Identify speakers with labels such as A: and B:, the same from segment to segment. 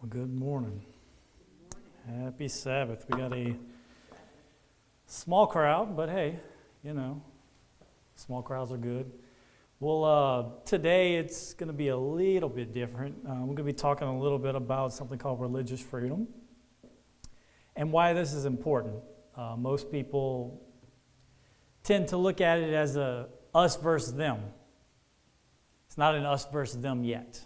A: Well, good morning. Happy Sabbath. We got a small crowd, but hey, small crowds are good. Well, today it's going to be a little bit different. We're going to be talking a little bit about something called religious freedom and why this is important. Most people tend to look at it as a us versus them. It's not an us versus them yet.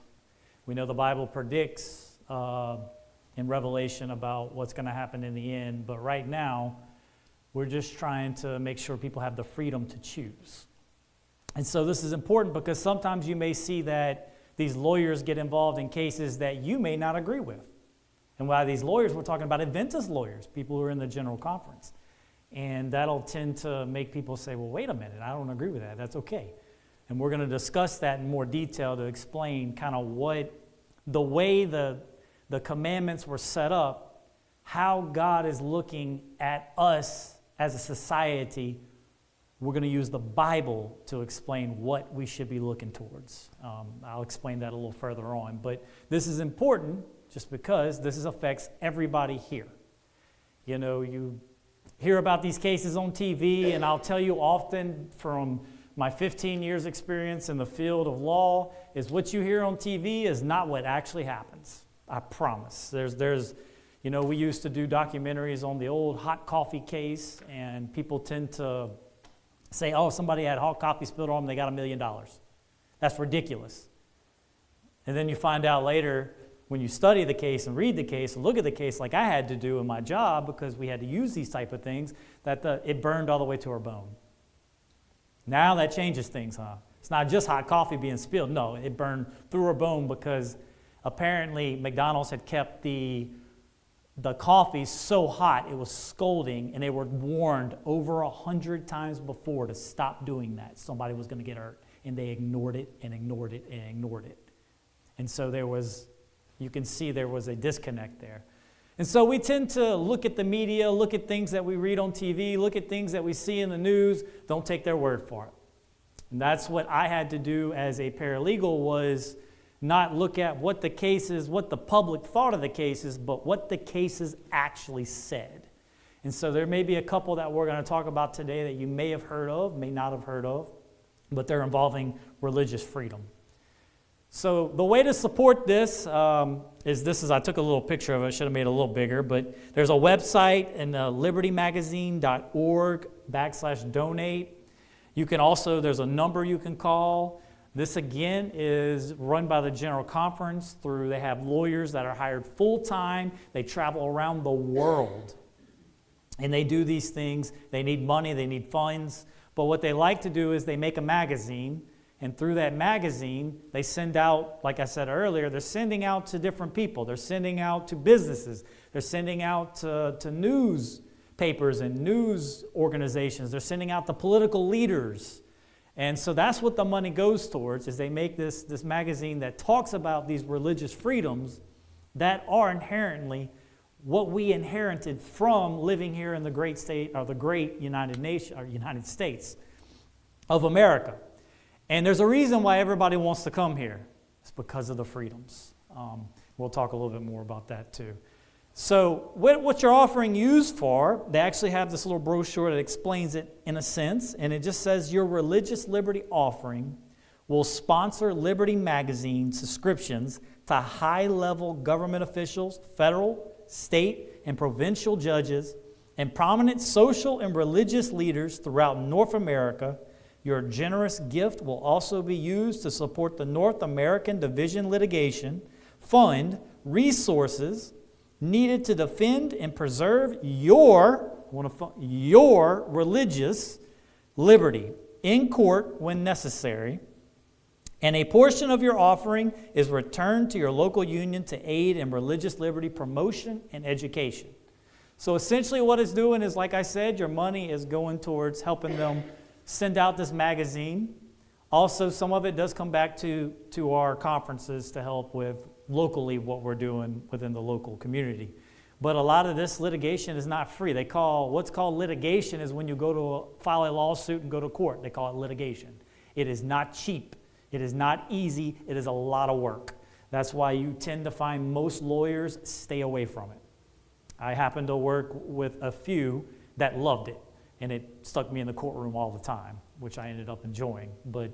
A: We know the Bible predicts in Revelation about what's going to happen in the end, but right now we're just trying to make sure people have the freedom to choose. And so this is important because sometimes you may see that these lawyers get involved in cases that you may not agree with. And by these lawyers, we're talking about Adventist lawyers, people who are in the General Conference. And that'll tend to make people say, well, wait a minute, I don't agree with that. That's okay. And we're going to discuss that in more detail to explain kind of what the way the commandments were set up, how God is looking at us as a society. We're going to use the Bible to explain what we should be looking towards. I'll explain that a little further on. But this is important just because this affects everybody here. You know, you hear about these cases on TV, and I'll tell you often from my 15 years experience in the field of law is what you hear on TV is not what actually happens. I promise. We used to do documentaries on the old hot coffee case, and people tend to say, oh, somebody had hot coffee spilled on them, they got $1 million. That's ridiculous. And then you find out later when you study the case and read the case and look at the case like I had to do in my job because we had to use these type of things, that it burned all the way to our bone. Now that changes things, huh? It's not just hot coffee being spilled. No, it burned through our bone because apparently McDonald's had kept the coffee so hot it was scalding, and they were warned over 100 times before to stop doing that. Somebody was going to get hurt, and they ignored it and ignored it and ignored it. And so you can see there was a disconnect there. And so we tend to look at the media, look at things that we read on TV, look at things that we see in the news, don't take their word for it. And that's what I had to do as a paralegal, was not look at what the cases, what the public thought of the cases, but what the cases actually said. And so there may be a couple that we're going to talk about today that you may have heard of, may not have heard of, but they're involving religious freedom. So the way to support this is I took a little picture of it. I should have made it a little bigger, but there's a website in libertymagazine.org/donate. You can also, there's a number you can call. This again is run by the General Conference they have lawyers that are hired full-time. They travel around the world and they do these things. They need money, they need funds, but what they like to do is they make a magazine. And through that magazine, they send out, like I said earlier, they're sending out to different people. They're sending out to businesses. They're sending out to newspapers and news organizations. They're sending out to political leaders. And so that's what the money goes towards, is they make this magazine that talks about these religious freedoms that are inherently what we inherited from living here in the great state, or the great United States of America. And there's a reason why everybody wants to come here. It's because of the freedoms. We'll talk a little bit more about that too. So what your offering used for, they actually have this little brochure that explains it in a sense, and it just says your religious liberty offering will sponsor Liberty Magazine subscriptions to high-level government officials, federal, state, and provincial judges, and prominent social and religious leaders throughout North America. Your generous gift will also be used to support the North American Division Litigation Fund resources needed to defend and preserve your religious liberty in court when necessary. And a portion of your offering is returned to your local union to aid in religious liberty promotion and education. So essentially what it's doing is, like I said, your money is going towards helping them send out this magazine. Also, some of it does come back to our conferences to help with locally what we're doing within the local community. But a lot of this litigation is not free. What's called litigation is when you go to file a lawsuit and go to court. They call it litigation. It is not cheap. It is not easy. It is a lot of work. That's why you tend to find most lawyers stay away from it. I happen to work with a few that loved it, and it stuck me in the courtroom all the time, which I ended up enjoying. But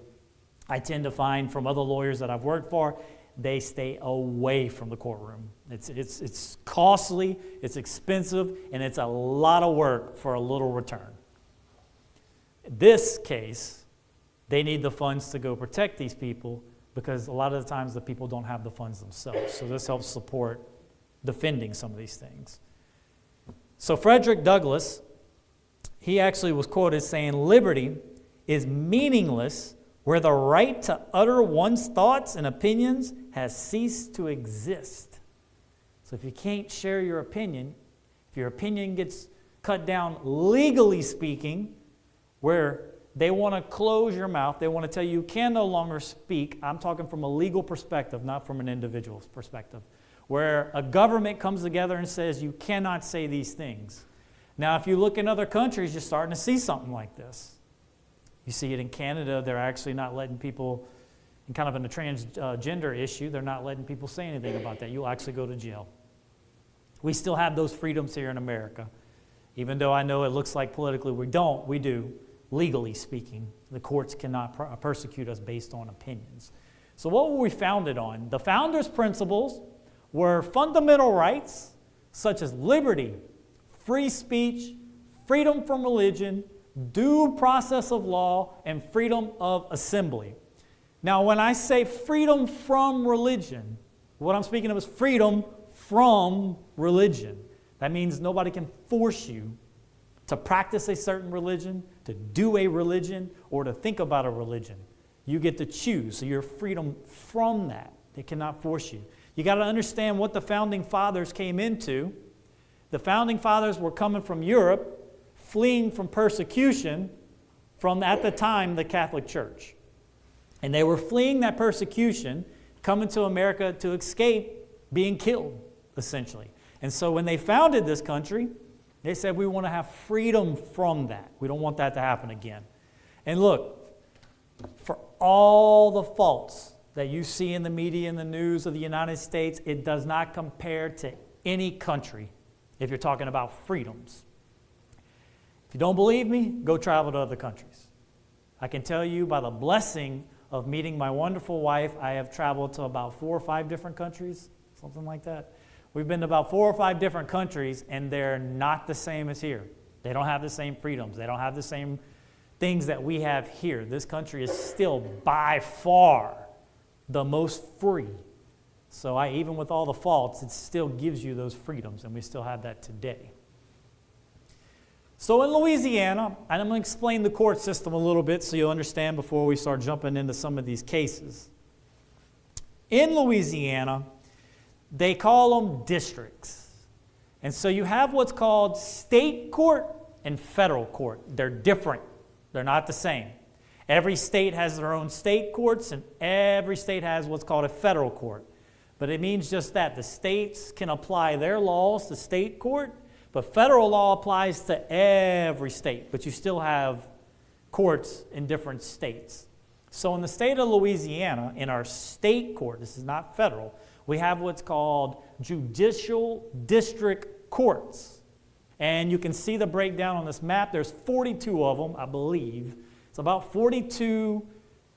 A: I tend to find from other lawyers that I've worked for, they stay away from the courtroom. It's costly, it's expensive, and it's a lot of work for a little return. In this case, they need the funds to go protect these people because a lot of the times the people don't have the funds themselves. So this helps support defending some of these things. So Frederick Douglass, he actually was quoted saying, "Liberty is meaningless where the right to utter one's thoughts and opinions has ceased to exist." So if you can't share your opinion, if your opinion gets cut down legally speaking, where they want to close your mouth, they want to tell you can no longer speak. I'm talking from a legal perspective, not from an individual's perspective, where a government comes together and says you cannot say these things. Now, if you look in other countries, you're starting to see something like this. You see it in Canada. They're actually not letting people, in kind of in a transgender issue, they're not letting people say anything about that. You'll actually go to jail. We still have those freedoms here in America. Even though I know it looks like politically we don't, we do. Legally speaking, the courts cannot persecute us based on opinions. So what were we founded on? The founders' principles were fundamental rights such as liberty, free speech, freedom from religion, due process of law, and freedom of assembly. Now, when I say freedom from religion, what I'm speaking of is freedom from religion. That means nobody can force you to practice a certain religion, to do a religion, or to think about a religion. You get to choose, so you're freedom from that. They cannot force you. You got to understand what the founding fathers came into. The founding fathers were coming from Europe, fleeing from persecution from, at the time, the Catholic Church. And they were fleeing that persecution, coming to America to escape being killed, essentially. And so when they founded this country, they said, we want to have freedom from that. We don't want that to happen again. And look, for all the faults that you see in the media and the news of the United States, it does not compare to any country if you're talking about freedoms. If you don't believe me, go travel to other countries. I can tell you by the blessing of meeting my wonderful wife, I have traveled to about 4 or 5 different countries, something like that. We've been to about 4 or 5 different countries, and they're not the same as here. They don't have the same freedoms. They don't have the same things that we have here. This country is still by far the most free. So even with all the faults, it still gives you those freedoms, and we still have that today. So in Louisiana, and I'm going to explain the court system a little bit so you'll understand before we start jumping into some of these cases. In Louisiana, they call them districts. And so you have what's called state court and federal court. They're different. They're not the same. Every state has their own state courts, and every state has what's called a federal court. But it means just that. The states can apply their laws to state court, but federal law applies to every state. But you still have courts in different states. So in the state of Louisiana, in our state court, this is not federal, we have what's called judicial district courts. And you can see the breakdown on this map. There's 42 of them, I believe. It's about 42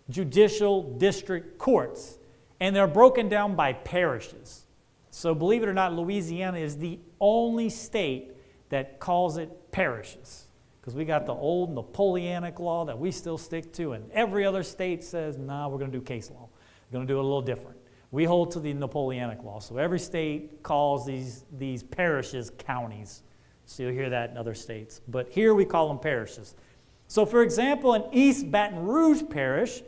A: judicial district courts. And they're broken down by parishes. So believe it or not, Louisiana is the only state that calls it parishes. Because we got the old Napoleonic law that we still stick to, and every other state says, nah, we're going to do case law. We're going to do it a little different. We hold to the Napoleonic law. So every state calls these parishes counties. So you'll hear that in other states. But here we call them parishes. So for example, in East Baton Rouge Parish,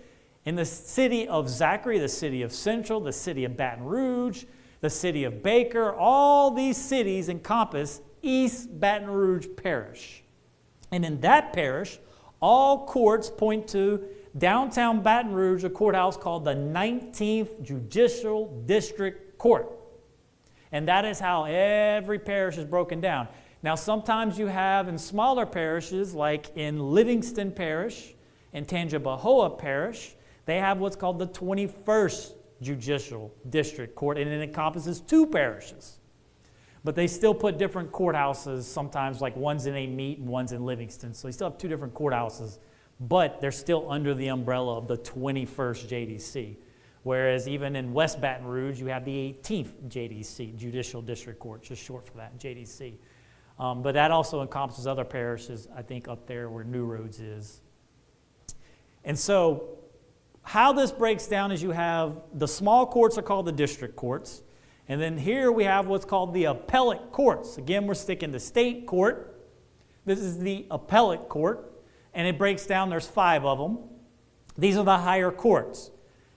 A: in the city of Zachary, the city of Central, the city of Baton Rouge, the city of Baker, all these cities encompass East Baton Rouge Parish. And in that parish, all courts point to downtown Baton Rouge, a courthouse called the 19th Judicial District Court. And that is how every parish is broken down. Now, sometimes you have in smaller parishes, like in Livingston Parish and Tangipahoa Parish, they have what's called the 21st Judicial District Court, and it encompasses 2 parishes. But they still put different courthouses, sometimes like one's in Amite and one's in Livingston. So they still have 2 different courthouses, but they're still under the umbrella of the 21st JDC. Whereas even in West Baton Rouge, you have the 18th JDC, Judicial District Court, just short for that, JDC. But that also encompasses other parishes, I think up there where New Roads is. And so how this breaks down is you have the small courts are called the district courts. And then here we have what's called the appellate courts. Again, we're sticking to state court. This is the appellate court. And it breaks down, there's 5 of them. These are the higher courts.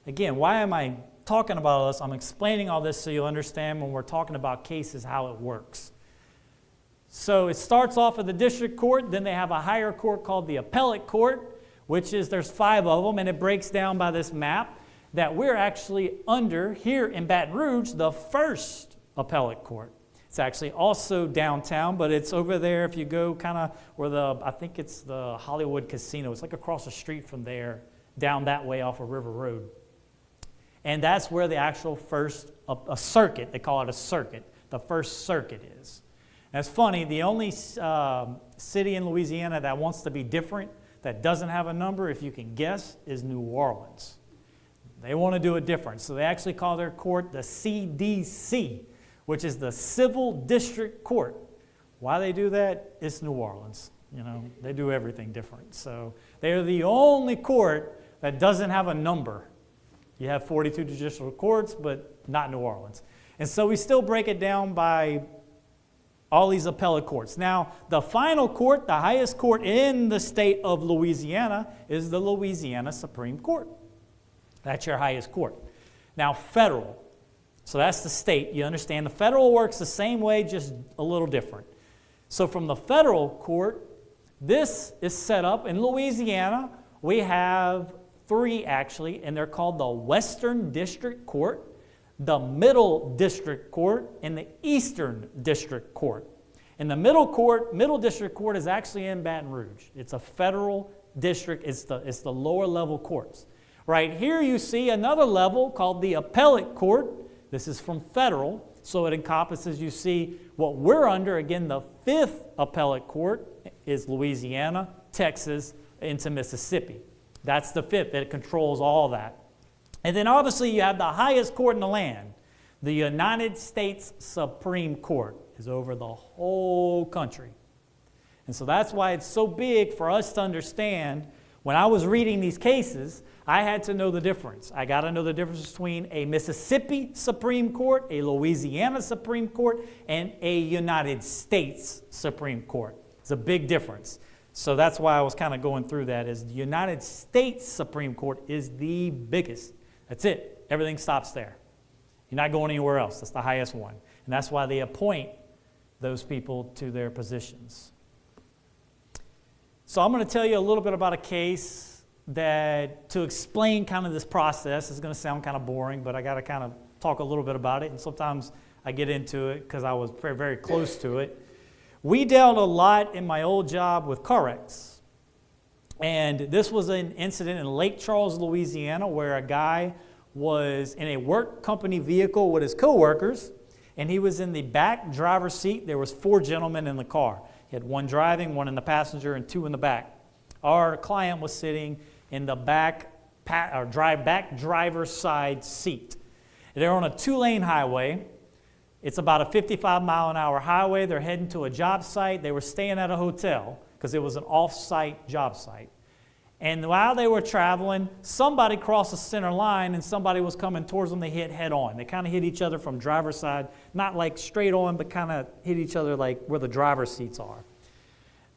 A: Again, why am I talking about this? I'm explaining all this so you'll understand when we're talking about cases how it works. So it starts off at the district court, then they have a higher court called the appellate court, which is there's 5 of them, and it breaks down by this map that we're actually under here in Baton Rouge, the first appellate court. It's actually also downtown, but it's over there if you go kind of where I think it's the Hollywood Casino. It's like across the street from there, down that way off of River Road. And that's where the actual first, a circuit, they call it a circuit, the first circuit is. And it's funny, the only city in Louisiana that wants to be different, that doesn't have a number, if you can guess, is New Orleans. They want to do it different. So they actually call their court the CDC, which is the Civil District Court. Why they do that? It's New Orleans. You know, they do everything different. So they're the only court that doesn't have a number. You have 42 judicial courts, but not New Orleans. And so we still break it down by all these appellate courts. Now, the final court, the highest court in the state of Louisiana, is the Louisiana Supreme Court. That's your highest court. Now, federal. So that's the state. You understand the federal works the same way, just a little different. So from the federal court, this is set up in Louisiana. We have 3 actually, and they're called the Western District Court, the Middle District Court, and the Eastern District Court. And the Middle District Court is actually in Baton Rouge. It's a federal district. It's the lower level courts. Right here you see another level called the Appellate Court. This is from federal, so it encompasses, you see, what we're under. Again, the 5th Appellate Court is Louisiana, Texas, into Mississippi. That's the 5th. It controls all that. And then obviously you have the highest court in the land. The United States Supreme Court is over the whole country. And so that's why it's so big for us to understand. When I was reading these cases, I had to know the difference. I got to know the difference between a Mississippi Supreme Court, a Louisiana Supreme Court, and a United States Supreme Court. It's a big difference. So that's why I was kind of going through that, is the United States Supreme Court is the biggest. That's it. Everything stops there. You're not going anywhere else. That's the highest one. And that's why they appoint those people to their positions. So I'm going to tell you a little bit about a case that, to explain kind of this process, is going to sound kind of boring, but I got to kind of talk a little bit about it. And sometimes I get into it because I was very, very close to it. We dealt a lot in my old job with car wrecks. And this was an incident in Lake Charles, Louisiana, where a guy was in a work company vehicle with his coworkers, and he was in the back driver's seat. There was 4 gentlemen in the car. He had 1 driving, 1 in the passenger, and 2 in the back. Our client was sitting in the back driver's side seat. They're on a 2-lane highway. It's about a 55-mile-an-hour highway. They're heading to a job site. They were staying at a hotel because it was an off-site job site. And while they were traveling, somebody crossed the center line and somebody was coming towards them. They hit head on. They kind of hit each other from driver's side, not like straight on, but kind of hit each other like where the driver's seats are.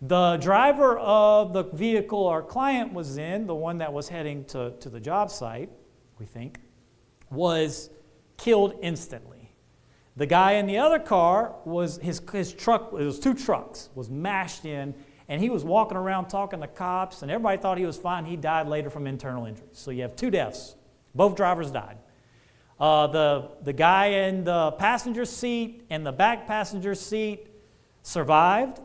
A: The driver of the vehicle our client was in, the one that was heading to the job site, we think, was killed instantly. The guy in the other car was his truck, it was 2 trucks, was mashed in, and he was walking around talking to cops, and everybody thought he was fine. He died later from internal injuries. So you have 2 deaths. Both drivers died. The guy in the passenger seat and the back passenger seat survived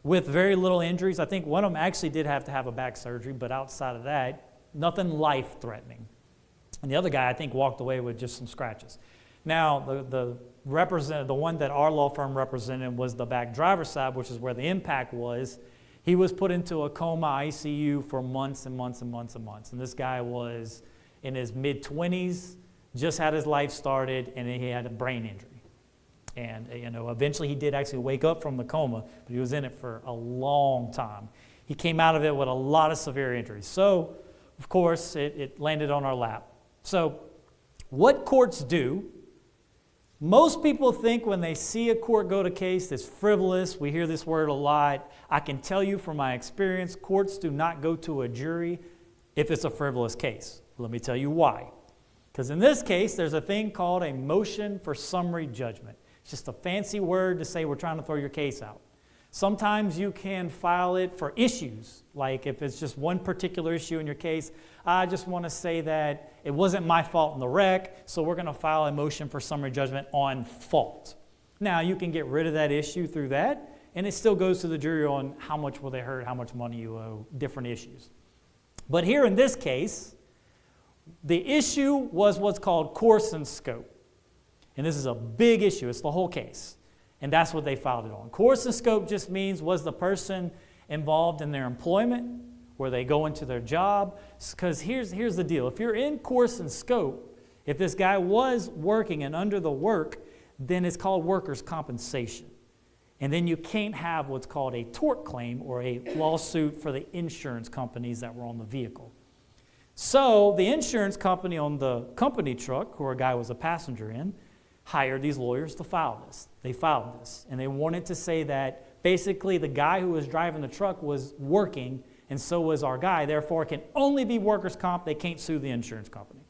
A: with very little injuries. I think one of them actually did have to have a back surgery, but outside of that, nothing life-threatening. And the other guy, I think, walked away with just some scratches. Now, the one that our law firm represented was the back driver's side, which is where the impact was. He was put into a coma ICU for months and months and months and months. And this guy was in his mid-20s, just had his life started, and he had a brain injury. And, eventually he did actually wake up from the coma, but he was in it for a long time. He came out of it with a lot of severe injuries. So, of course, it landed on our lap. So, what courts do, most people think when they see a court go to case that's frivolous, we hear this word a lot. I can tell you from my experience, courts do not go to a jury if it's a frivolous case. Let me tell you why. Because in this case, there's a thing called a motion for summary judgment. It's just a fancy word to say we're trying to throw your case out. Sometimes you can file it for issues, like if it's just one particular issue in your case, I just want to say that it wasn't my fault in the wreck, so we're going to file a motion for summary judgment on fault. Now, you can get rid of that issue through that, and it still goes to the jury on how much will they hurt, how much money you owe, different issues. But here in this case, the issue was what's called course and scope. And this is a big issue. It's the whole case. And that's what they filed it on. Course and scope just means, was the person involved in their employment? Were they going to their job? Because here's the deal. If you're in course and scope, if this guy was working and under the work, then it's called workers' compensation. And then you can't have what's called a tort claim or a lawsuit for the insurance companies that were on the vehicle. So the insurance company on the company truck, who a guy was a passenger in, hired these lawyers to file this. They filed this, and they wanted to say that basically the guy who was driving the truck was working, and so was our guy. Therefore, it can only be workers' comp. They can't sue the insurance company.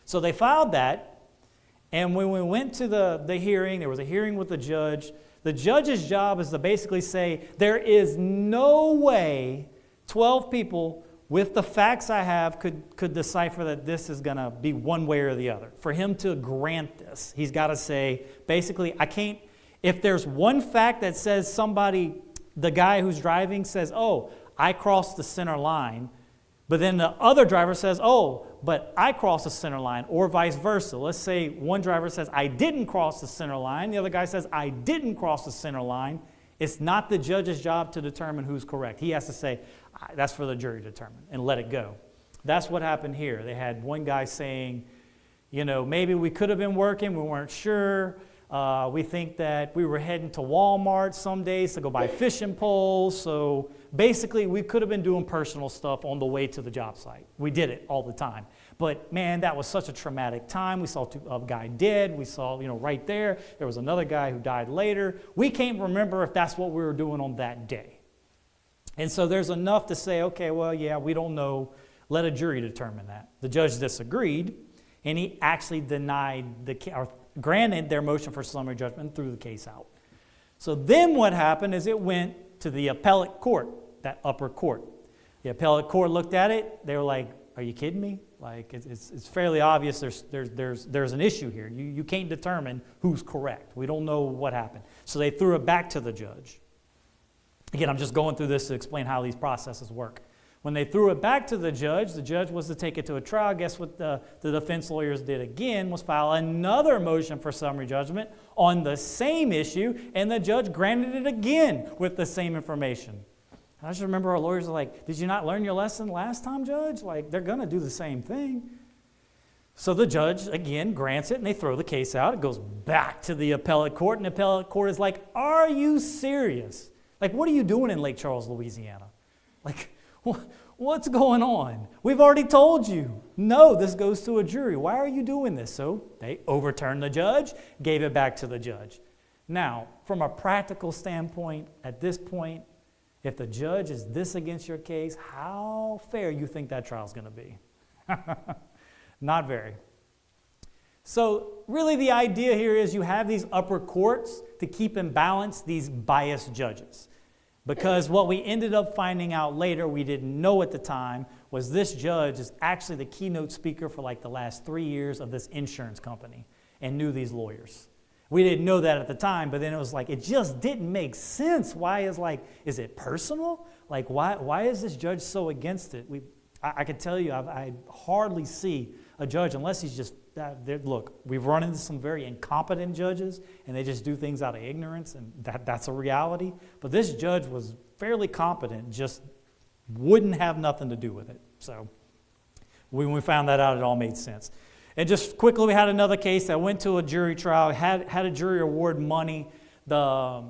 A: So they filed that, and when we went to the hearing, there was a hearing with the judge. The judge's job is to basically say, there is no way 12 people with the facts I have could decipher that this is going to be one way or the other. For him to grant this, he's got to say, basically, I can't, if there's one fact that says somebody, the guy who's driving says, oh, I crossed the center line, but then the other driver says, oh, but I crossed the center line, or vice versa. Let's say one driver says, I didn't cross the center line. The other guy says, I didn't cross the center line. It's not the judge's job to determine who's correct. He has to say, that's for the jury to determine, and let it go. That's what happened here. They had one guy saying, maybe we could have been working, we weren't sure. We think that we were heading to Walmart some days to go buy fishing poles. So basically, we could have been doing personal stuff on the way to the job site. We did it all the time. But man, that was such a traumatic time. We saw a guy dead. We saw, right there was another guy who died later. We can't remember if that's what we were doing on that day. And so there's enough to say, okay, well, yeah, we don't know. Let a jury determine that. The judge disagreed, and he actually granted their motion for summary judgment and threw the case out. So then what happened is it went to the appellate court, that upper court. The appellate court looked at it. They were like, are you kidding me? Like, it's fairly obvious there's an issue here. You can't determine who's correct. We don't know what happened. So they threw it back to the judge. Again, I'm just going through this to explain how these processes work. When they threw it back to the judge was to take it to a trial. Guess what the defense lawyers did again was file another motion for summary judgment on the same issue, and the judge granted it again with the same information. I just remember our lawyers are like, did you not learn your lesson last time, Judge? Like, they're going to do the same thing. So the judge, again, grants it, and they throw the case out. It goes back to the appellate court, and the appellate court is like, are you serious? Like, what are you doing in Lake Charles, Louisiana? Like, what's going on? We've already told you. No, this goes to a jury. Why are you doing this? So they overturned the judge, gave it back to the judge. Now, from a practical standpoint, at this point, if the judge is this against your case, how fair you think that trial is going to be? Not very. So really the idea here is you have these upper courts to keep in balance these biased judges. Because what we ended up finding out later, we didn't know at the time, was this judge is actually the keynote speaker for like the last 3 years of this insurance company and knew these lawyers. We didn't know that at the time, but then it was like, it just didn't make sense. Is it personal? Like, why is this judge so against it? I can tell you, I hardly see a judge, unless he's just, look, we've run into some very incompetent judges, and they just do things out of ignorance, and that's a reality. But this judge was fairly competent, just wouldn't have nothing to do with it. So when we found that out, it all made sense. And just quickly, we had another case that went to a jury trial, had a jury award money. The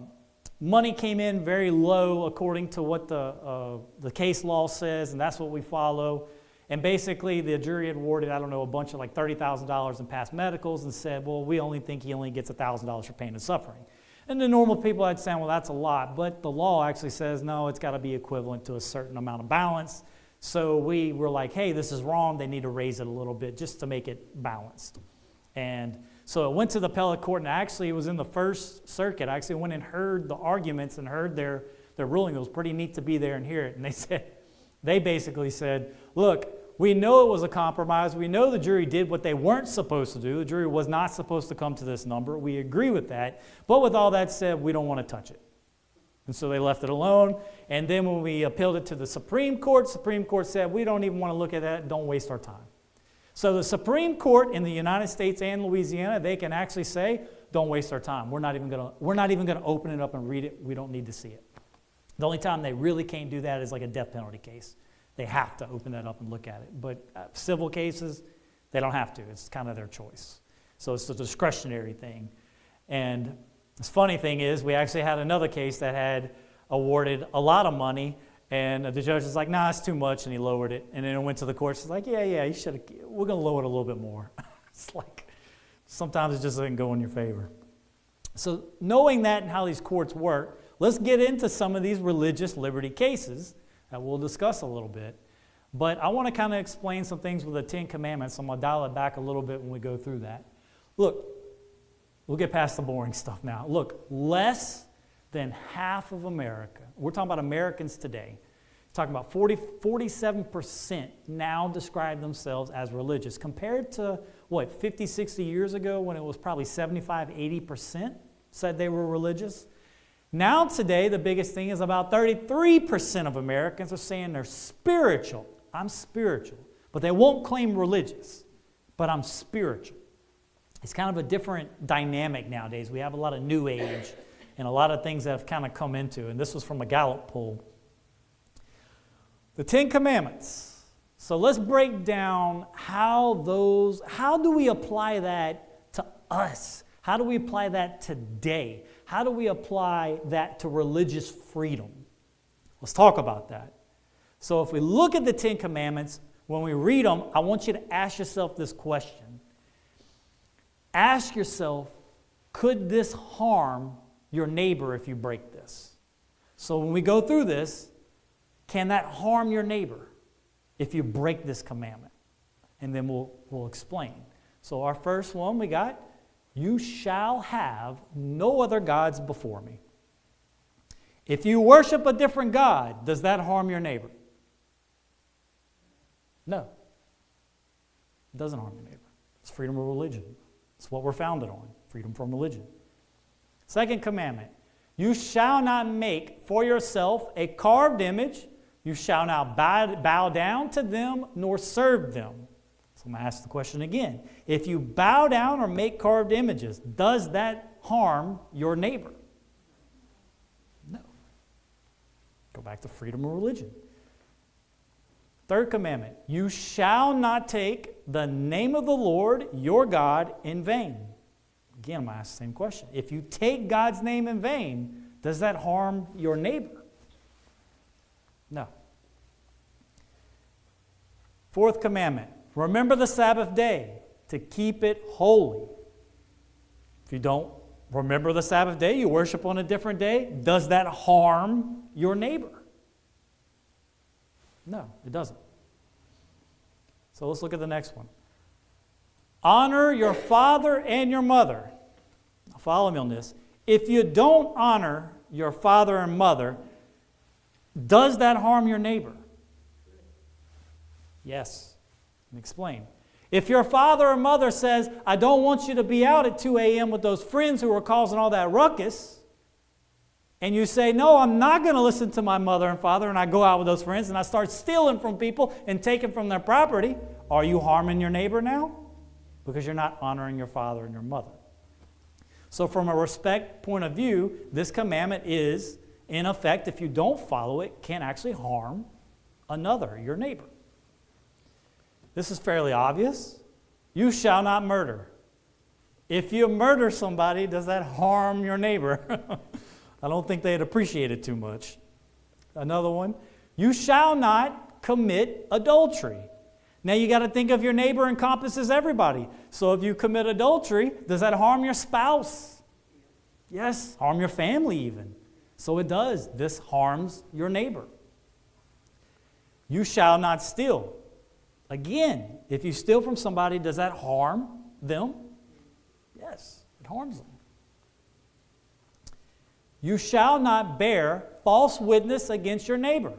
A: money came in very low according to what the case law says, and that's what we follow. And basically, the jury had awarded, I don't know, a bunch of like $30,000 in past medicals and said, well, we only think he only gets $1,000 for pain and suffering. And the normal people I'd say, well, that's a lot. But the law actually says, no, it's got to be equivalent to a certain amount of balance. So we were like, hey, this is wrong. They need to raise it a little bit just to make it balanced. And so it went to the appellate court, and actually it was in the First Circuit. I actually went and heard the arguments and heard their ruling. It was pretty neat to be there and hear it. And they basically said, look, we know it was a compromise. We know the jury did what they weren't supposed to do. The jury was not supposed to come to this number. We agree with that. But with all that said, we don't want to touch it. And so they left it alone. And then when we appealed it to the Supreme Court said, we don't even want to look at that. Don't waste our time. So the Supreme Court in the United States and Louisiana, they can actually say, don't waste our time. We're not even going to open it up and read it. We don't need to see it. The only time they really can't do that is like a death penalty case. They have to open that up and look at it. But civil cases, they don't have to. It's kind of their choice. So it's a discretionary thing. And the funny thing is, we actually had another case that had awarded a lot of money, and the judge was like, nah, it's too much, and he lowered it. And then it went to the court. She's like, yeah, you should have. We're going to lower it a little bit more. It's like, sometimes it just doesn't go in your favor. So knowing that and how these courts work, let's get into some of these religious liberty cases that we'll discuss a little bit. But I want to kind of explain some things with the Ten Commandments. I'm going to dial it back a little bit when we go through that. Look, we'll get past the boring stuff now. Look, less than half of America, we're talking about Americans today, talking about 47% now describe themselves as religious, compared to, 50, 60 years ago when it was probably 75, 80% said they were religious. Now today, the biggest thing is about 33% of Americans are saying they're spiritual. I'm spiritual. But they won't claim religious, but I'm spiritual. It's kind of a different dynamic nowadays. We have a lot of new age and a lot of things that have kind of come into, and this was from a Gallup poll. The Ten Commandments. So let's break down how do we apply that to us? How do we apply that today? How do we apply that to religious freedom? Let's talk about that. So if we look at the Ten Commandments, when we read them, I want you to ask yourself this question. Ask yourself, could this harm your neighbor if you break this? So when we go through this, can that harm your neighbor if you break this commandment? And then we'll explain. So our first one we got, you shall have no other gods before me. If you worship a different God, does that harm your neighbor? No. It doesn't harm your neighbor. It's freedom of religion. It's what we're founded on, freedom from religion. Second commandment, you shall not make for yourself a carved image. You shall not bow down to them nor serve them. So I'm going to ask the question again. If you bow down or make carved images, does that harm your neighbor? No. Go back to freedom of religion. Third commandment, you shall not take the name of the Lord your God in vain. Again, I'm going to ask the same question. If you take God's name in vain, does that harm your neighbor? No. Fourth commandment, remember the Sabbath day to keep it holy. If you don't remember the Sabbath day, you worship on a different day, does that harm your neighbor? No, it doesn't. So let's look at the next one. Honor your father and your mother. Now follow me on this. If you don't honor your father and mother, does that harm your neighbor? Yes. Let me explain. If your father or mother says, I don't want you to be out at 2 a.m. with those friends who are causing all that ruckus, and you say, no, I'm not going to listen to my mother and father, and I go out with those friends and I start stealing from people and taking from their property, are you harming your neighbor now? Because you're not honoring your father and your mother. So from a respect point of view, this commandment is, in effect, if you don't follow it, can actually harm another, your neighbor. This is fairly obvious. You shall not murder. If you murder somebody, does that harm your neighbor? I don't think they'd appreciate it too much. Another one, you shall not commit adultery. Now you got to think of your neighbor encompasses everybody. So if you commit adultery, does that harm your spouse? Yes, harm your family even. So it does. This harms your neighbor. You shall not steal. Again, if you steal from somebody, does that harm them? Yes, it harms them. You shall not bear false witness against your neighbor.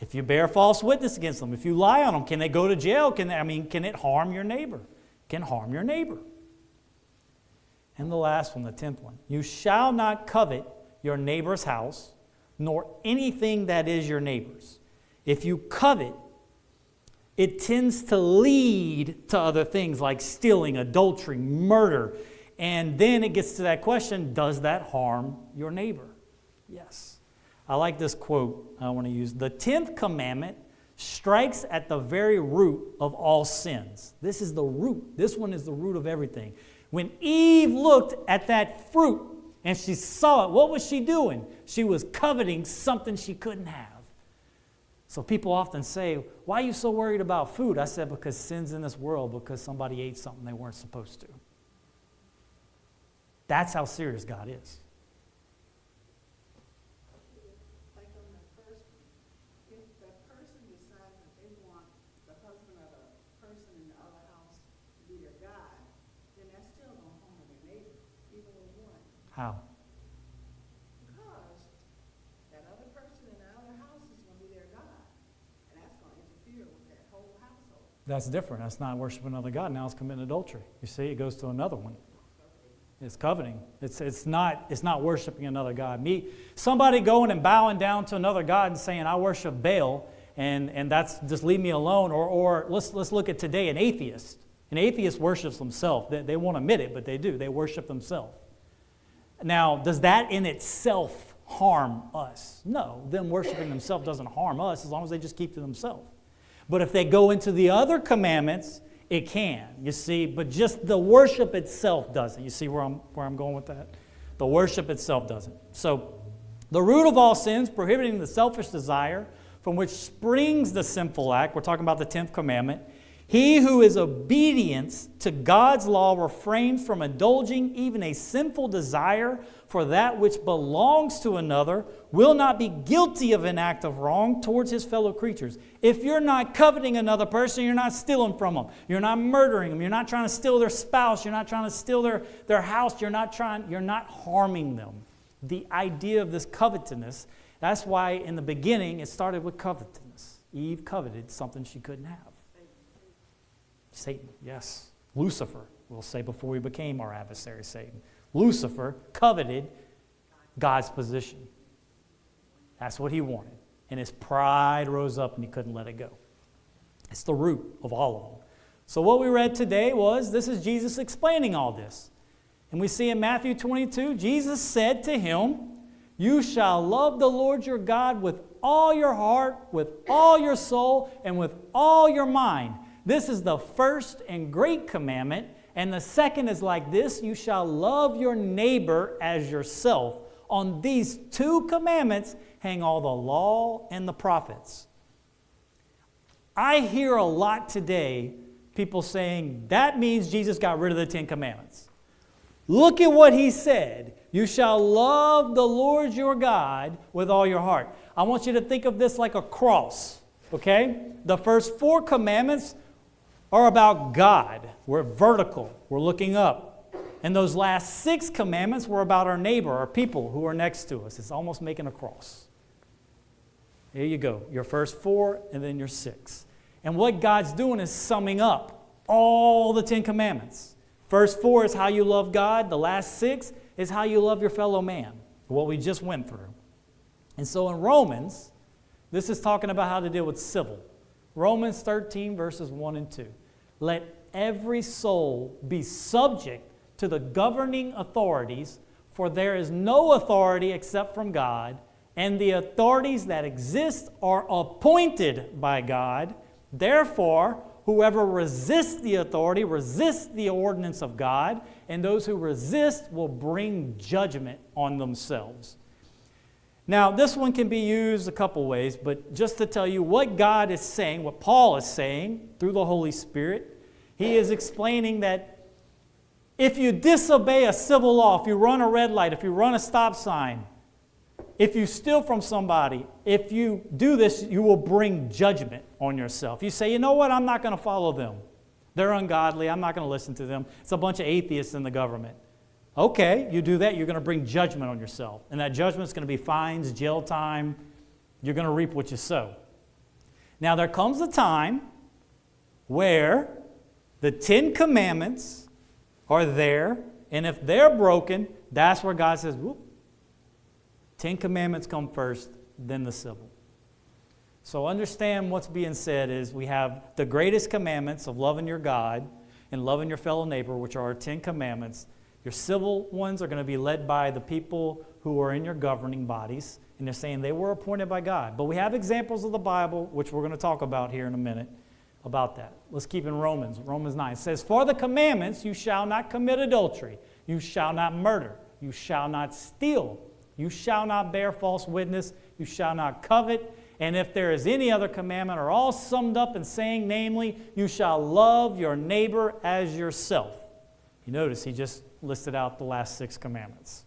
A: If you bear false witness against them, if you lie on them, can they go to jail? Can it harm your neighbor? It can harm your neighbor. And the last one, the 10th one. You shall not covet your neighbor's house, nor anything that is your neighbor's. If you covet, it tends to lead to other things like stealing, adultery, murder. And then it gets to that question, does that harm your neighbor? Yes. I like this quote I want to use. The 10th commandment strikes at the very root of all sins. This is the root. This one is the root of everything. When Eve looked at that fruit and she saw it, what was she doing? She was coveting something she couldn't have. So people often say, why are you so worried about food? I said, because sin's in this world because somebody ate something they weren't supposed to. That's how serious God is.
B: Like on the first, if the person decides that they want the husband of the person in the other house to be their God, then that's still going to harm their neighbor, even with one.
A: How?
B: Because that other person in the other house is going to be their God, and that's going to interfere with that whole household.
A: That's different. That's not worshiping another God. Now it's committing adultery. You see, it goes to another one. It's coveting. It's not worshiping another God. Somebody going and bowing down to another God and saying, I worship Baal, and that's just leave me alone. Or let's look at today, an atheist. An atheist worships themselves. They won't admit it, but they do. They worship themselves. Now, does that in itself harm us? No. Them worshiping themselves doesn't harm us as long as they just keep to themselves. But if they go into the other commandments, it can, you see, but just the worship itself doesn't. You see where I'm going with that? The worship itself doesn't. So the root of all sins, prohibiting the selfish desire from which springs the sinful act. We're talking about the 10th commandment. He who is obedient to God's law refrains from indulging even a sinful desire for that which belongs to another, will not be guilty of an act of wrong towards his fellow creatures. If you're not coveting another person, you're not stealing from them. You're not murdering them. You're not trying to steal their spouse. You're not trying to steal their house. You're not harming them. The idea of this covetousness, that's why in the beginning it started with covetousness. Eve coveted something she couldn't have. Satan, yes. Lucifer, we'll say before we became our adversary, Satan. Lucifer coveted God's position. That's what he wanted. And his pride rose up and he couldn't let it go. It's the root of all of them. So what we read today this is Jesus explaining all this. And we see in Matthew 22, Jesus said to him, you shall love the Lord your God with all your heart, with all your soul, and with all your mind. This is the first and great commandment. And the second is like this, you shall love your neighbor as yourself. On these two commandments hang all the law and the prophets. I hear a lot today people saying that means Jesus got rid of the 10 commandments. Look at what he said. You shall love the Lord your God with all your heart. I want you to think of this like a cross, okay? The first 4 commandments are about God. We're vertical. We're looking up. And those last 6 commandments were about our neighbor, our people who are next to us. It's almost making a cross. Here you go. Your first 4 and then your 6. And what God's doing is summing up all the 10 commandments. First 4 is how you love God. The last 6 is how you love your fellow man. what we just went through. And so in Romans, this is talking about how to deal with civil. Romans 13, verses 1 and 2. Let every soul be subject to the governing authorities, for there is no authority except from God, and the authorities that exist are appointed by God. Therefore, whoever resists the authority resists the ordinance of God, and those who resist will bring judgment on themselves. Now, this one can be used a couple ways, but just to tell you what God is saying, what Paul is saying through the Holy Spirit, he is explaining that if you disobey a civil law, if you run a red light, if you run a stop sign, if you steal from somebody, if you do this, you will bring judgment on yourself. You say, you know what, I'm not going to follow them. They're ungodly, I'm not going to listen to them. It's a bunch of atheists in the government. Okay, you do that, you're going to bring judgment on yourself. And that judgment is going to be fines, jail time. You're going to reap what you sow. Now, there comes a time where the 10 Commandments are there, and if they're broken, that's where God says, whoop, 10 Commandments come first, then the civil. So understand what's being said is we have the greatest commandments of loving your God and loving your fellow neighbor, which are our 10 Commandments. Your civil ones are going to be led by the people who are in your governing bodies, and they're saying they were appointed by God. But we have examples of the Bible, which we're going to talk about here in a minute, about that. Let's keep in Romans 9. It says, for the commandments, you shall not commit adultery, you shall not murder, you shall not steal, you shall not bear false witness, you shall not covet, and if there is any other commandment, are all summed up in saying, namely, you shall love your neighbor as yourself. You notice he just listed out the last 6 commandments.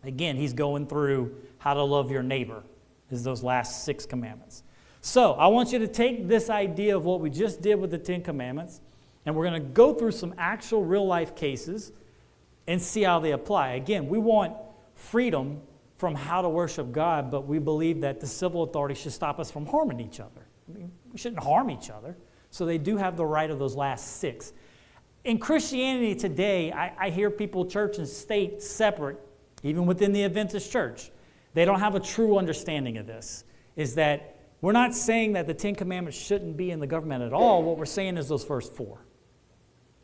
A: Again, he's going through how to love your neighbor, is those last 6 commandments. So I want you to take this idea of what we just did with the 10 Commandments, and we're going to go through some actual real-life cases and see how they apply. Again, we want freedom from how to worship God, but we believe that the civil authorities should stop us from harming each other. I mean, we shouldn't harm each other. So they do have the right of those last 6. In Christianity today, I hear people, church and state, separate, even within the Adventist church. They don't have a true understanding of this, is that we're not saying that the 10 Commandments shouldn't be in the government at all. What we're saying is those first 4.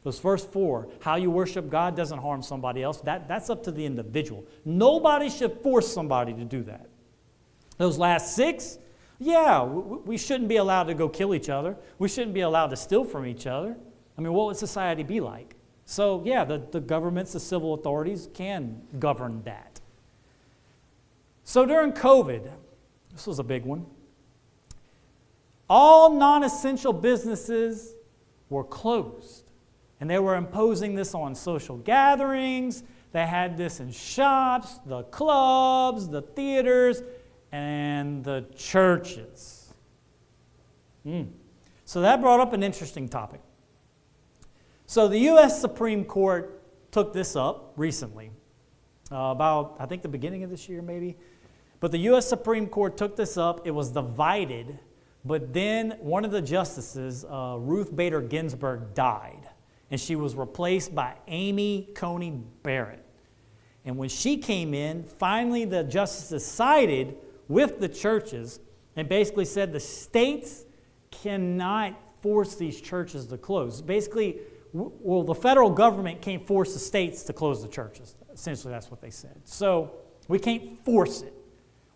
A: Those first 4, how you worship God doesn't harm somebody else. That's up to the individual. Nobody should force somebody to do that. Those last 6, yeah, we shouldn't be allowed to go kill each other. We shouldn't be allowed to steal from each other. I mean, what would society be like? So, yeah, the governments, the civil authorities can govern that. So during COVID, this was a big one. All non-essential businesses were closed. And they were imposing this on social gatherings. They had this in shops, the clubs, the theaters, and the churches. So that brought up an interesting topic. So the U.S. Supreme Court took this up recently, about, I think, the beginning of this year maybe. But the U.S. Supreme Court took this up. It was divided. But then one of the justices, Ruth Bader Ginsburg, died. And she was replaced by Amy Coney Barrett. And when she came in, finally the justices sided with the churches and basically said the states cannot force these churches to close. Basically, well, the federal government can't force the states to close the churches. Essentially, that's what they said. So we can't force it.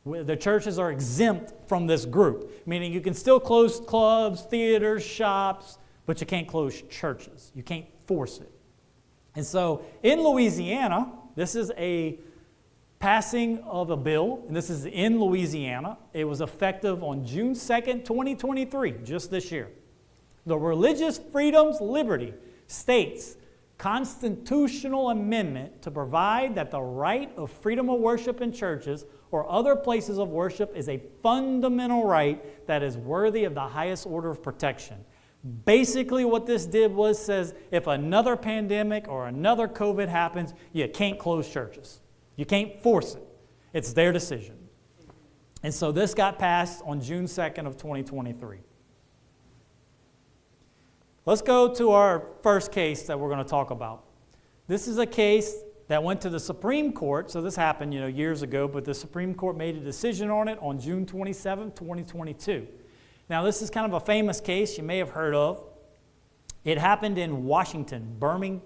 A: The churches are exempt from this group, meaning you can still close clubs, theaters, shops, but you can't close churches. You can't force it. And so in Louisiana, this is a passing of a bill, and this is in Louisiana. It was effective on June 2nd, 2023, just this year. The Religious Freedoms Liberty states constitutional amendment to provide that the right of freedom of worship in churches or other places of worship is a fundamental right that is worthy of the highest order of protection. Basically what this did was says if another pandemic or another COVID happens, you can't close churches. You can't force it. It's their decision. And so this got passed on June 2nd of 2023. Let's go to our first case that we're going to talk about. This is a case that went to the Supreme Court. So this happened, years ago, but the Supreme Court made a decision on it on June 27, 2022. Now, this is kind of a famous case you may have heard of. It happened in Washington, Bremerton,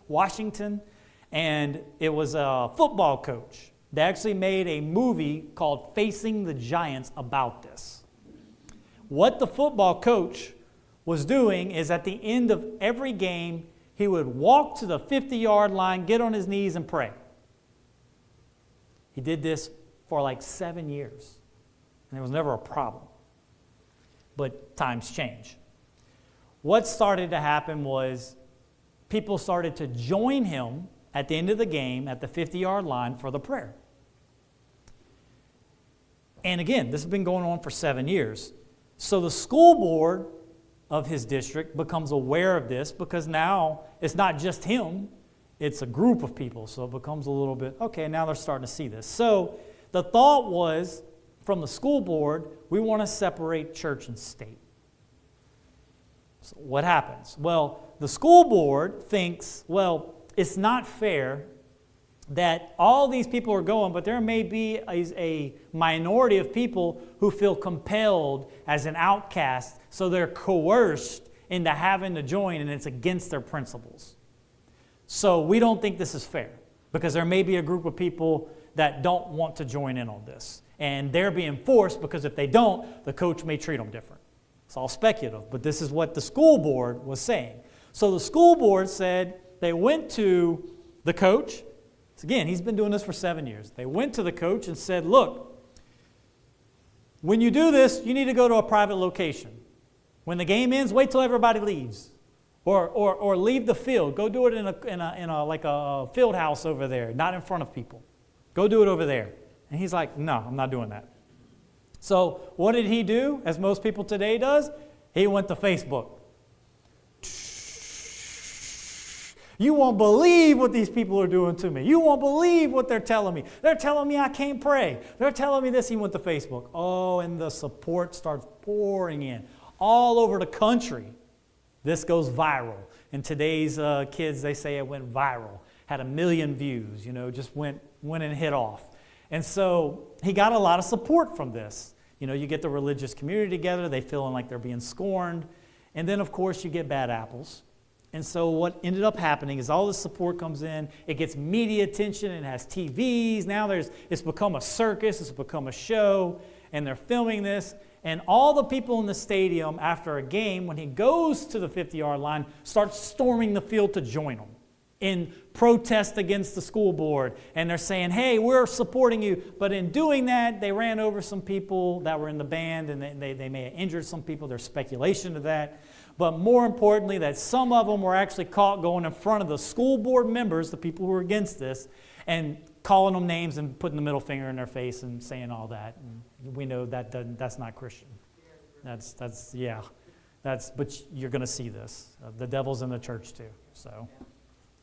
A: Washington, and it was a football coach. They actually made a movie called Facing the Giants about this. What the football coach was doing is at the end of every game, he would walk to the 50-yard line, get on his knees, and pray. He did this for like 7 years, and there was never a problem. But times change. What started to happen was people started to join him at the end of the game at the 50-yard line for the prayer. And again, this has been going on for 7 years. So the school board of his district becomes aware of this because now it's not just him, it's a group of people. So it becomes a little bit, okay, now they're starting to see this. So the thought was from the school board, we want to separate church and state. So what happens? Well, the school board thinks, well, it's not fair that all these people are going, but there may be a minority of people who feel compelled as an outcast, so they're coerced into having to join, and it's against their principles. So we don't think this is fair, because there may be a group of people that don't want to join in on this, and they're being forced because if they don't, the coach may treat them different. It's all speculative, but this is what the school board was saying. So the school board said they went to the coach. Again, he's been doing this for 7 years. They went to the coach and said, look, when you do this, you need to go to a private location. When the game ends, wait till everybody leaves. Or leave the field. Go do it in a field house over there, not in front of people. Go do it over there. And he's like, no, I'm not doing that. So what did he do, as most people today does? He went to Facebook. You won't believe what these people are doing to me. You won't believe what they're telling me. They're telling me I can't pray. They're telling me this. He went to Facebook. Oh, and the support starts pouring in all over the country. This goes viral. And today's kids, they say it went viral. Had 1 million views, just went and hit off. And so he got a lot of support from this. You get the religious community together. They feeling like they're being scorned. And then, of course, you get bad apples. And so what ended up happening is all this support comes in, it gets media attention, it has TVs, now it's become a circus, it's become a show, and they're filming this, and all the people in the stadium after a game, when he goes to the 50-yard line, start storming the field to join him in protest against the school board, and they're saying, hey, we're supporting you, but in doing that, they ran over some people that were in the band, and they may have injured some people. There's speculation of that. But more importantly, that some of them were actually caught going in front of the school board members, the people who were against this, and calling them names and putting the middle finger in their face and saying all that. And we know that's not Christian. But you're going to see this. The devil's in the church too. So,